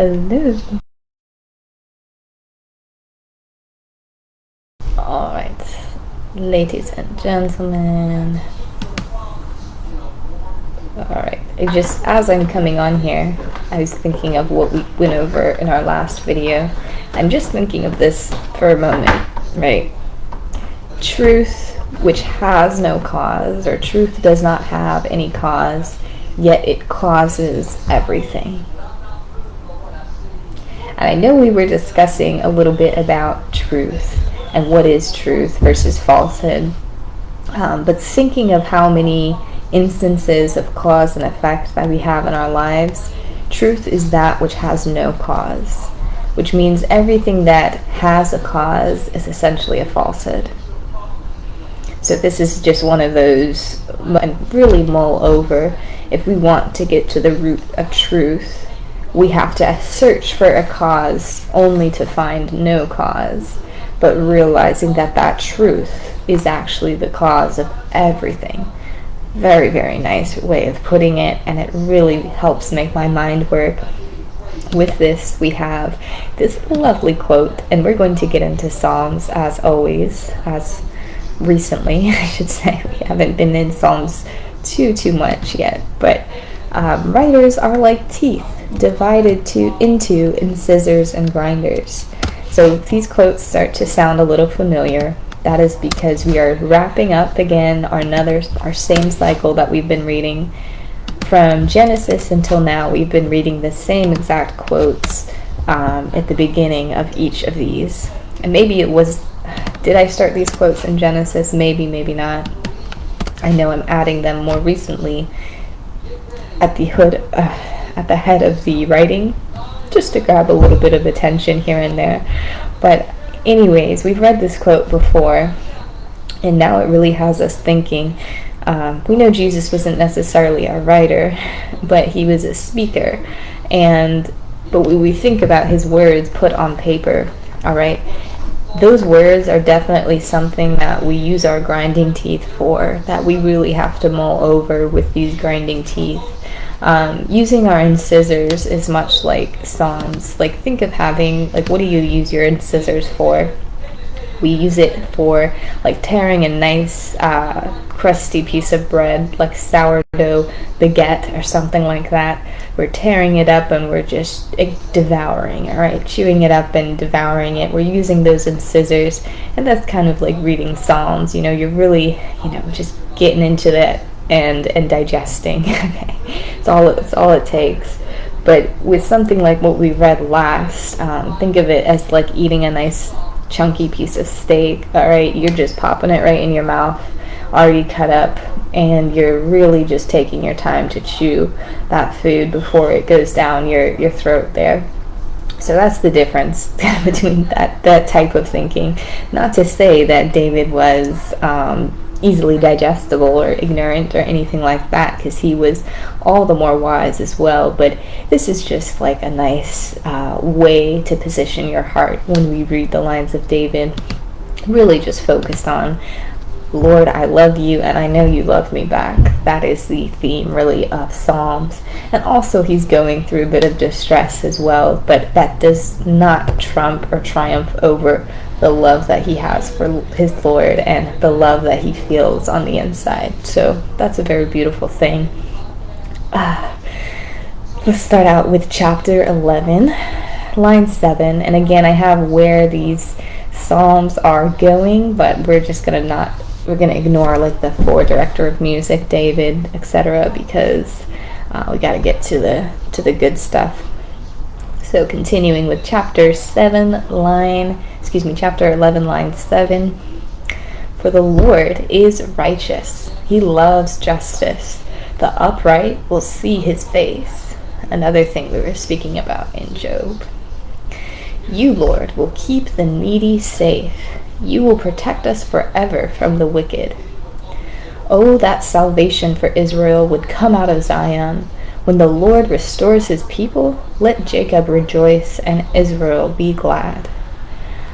Hello. Alright, ladies and gentlemen. Alright, as I'm coming on here, I was thinking of what we went over in our last video. I'm just thinking of this for a moment, right? Truth, which has no cause, or truth does not have any cause, yet it causes everything. And I know we were discussing a little bit about truth and what is truth versus falsehood, but thinking of how many instances of cause and effect that we have in our lives, truth is that which has no cause, which means everything that has a cause is essentially a falsehood. So this is just one of those I really mull over. If we want to get to the root of truth, we have to search for a cause only to find no cause, but realizing that that truth is actually the cause of everything. Very, very nice way of putting it, and it really helps make my mind work. With this, we have this lovely quote, and we're going to get into Psalms as always, as recently, I should say. We haven't been in Psalms too much yet, but writers are like teeth, divided into incisors and grinders. So if these quotes start to sound a little familiar, that is because we are wrapping up again our same cycle that we've been reading. From Genesis until now, we've been reading the same exact quotes at the beginning of each of these. And maybe did I start these quotes in Genesis? Maybe, maybe not. I know I'm adding them more recently at the head of the writing, just to grab a little bit of attention here and there. But anyways, we've read this quote before, and now it really has us thinking. We know Jesus wasn't necessarily a writer, but he was a speaker. But when we think about his words put on paper, all right, those words are definitely something that we use our grinding teeth for, that we really have to mull over with these grinding teeth. Using our incisors is much like Psalms. Like, think of having, what do you use your incisors for? We use it for, tearing a nice, crusty piece of bread, like sourdough baguette or something like that. We're tearing it up and we're just devouring, all right? Chewing it up and devouring it. We're using those incisors, and that's kind of like reading Psalms. You're really, just getting into that and digesting. Okay, it's all it takes. But with something like what we read last, think of it as like eating a nice chunky piece of steak. All right, you're just popping it right in your mouth, already cut up, and you're really just taking your time to chew that food before it goes down your throat there. So that's the difference between that type of thinking. Not to say that David was easily digestible or ignorant or anything like that, because he was all the more wise as well. But this is just like a nice way to position your heart when we read the lines of David. Really just focused on, Lord, I love you and I know you love me back. That is the theme really of Psalms. And also he's going through a bit of distress as well, but that does not trump or triumph over the love that he has for his Lord and the love that he feels on the inside. So that's a very beautiful thing. Let's start out with chapter 11, line 7. And again, I have where these Psalms are going, but we're going to ignore the for director of music, David, etc., because we got to get to the good stuff. So continuing with chapter 11, line 7. For the Lord is righteous. He loves justice. The upright will see his face. Another thing we were speaking about in Job. You, Lord, will keep the needy safe. You will protect us forever from the wicked. Oh, that salvation for Israel would come out of Zion. When the Lord restores his people, let Jacob rejoice and Israel be glad.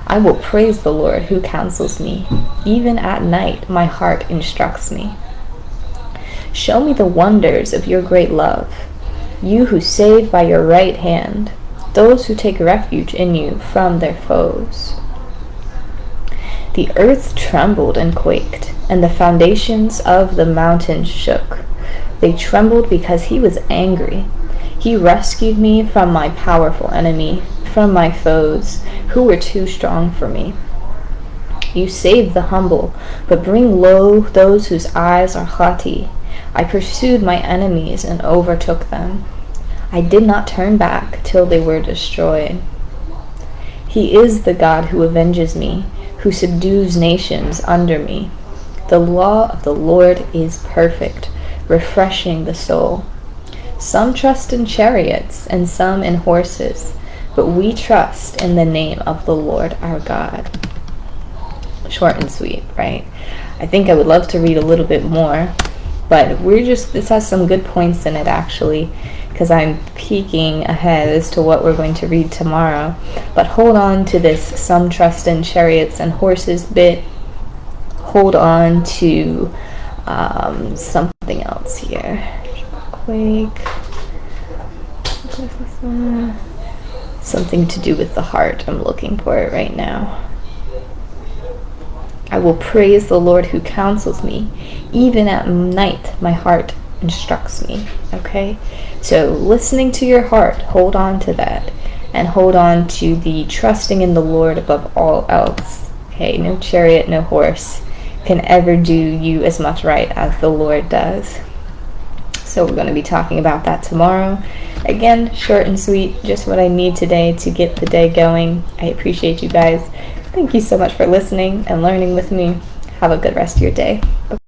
I will praise the Lord who counsels me. Even at night my heart instructs me. Show me the wonders of your great love, you who save by your right hand. those who take refuge in you from their foes. The earth trembled and quaked, and the foundations of the mountains shook. They trembled because he was angry. He rescued me from my powerful enemy, from my foes, who were too strong for me. You save the humble, but bring low those whose eyes are haughty. I pursued my enemies and overtook them. I did not turn back till they were destroyed. He is the God who avenges me, who subdues nations under me. The law of the Lord is perfect, refreshing the soul. Some trust in chariots and some in horses, but we trust in the name of the Lord our God. Short and sweet, right? I think I would love to read a little bit more, but this has some good points in it actually, because I'm peeking ahead as to what we're going to read tomorrow. But hold on to this some trust in chariots and horses bit. Hold on to something else here. Quake. Something to do with the heart. I'm looking for it right now. I will praise the Lord who counsels me. Even at night, my heart instructs me. Okay? So listening to your heart, hold on to that. And hold on to the trusting in the Lord above all else. Okay? No chariot, no horse can ever do you as much right as the Lord does. So we're going to be talking about that tomorrow. Again, short and sweet, just what I need today to get the day going. I appreciate you guys. Thank you so much for listening and learning with me. Have a good rest of your day. Bye.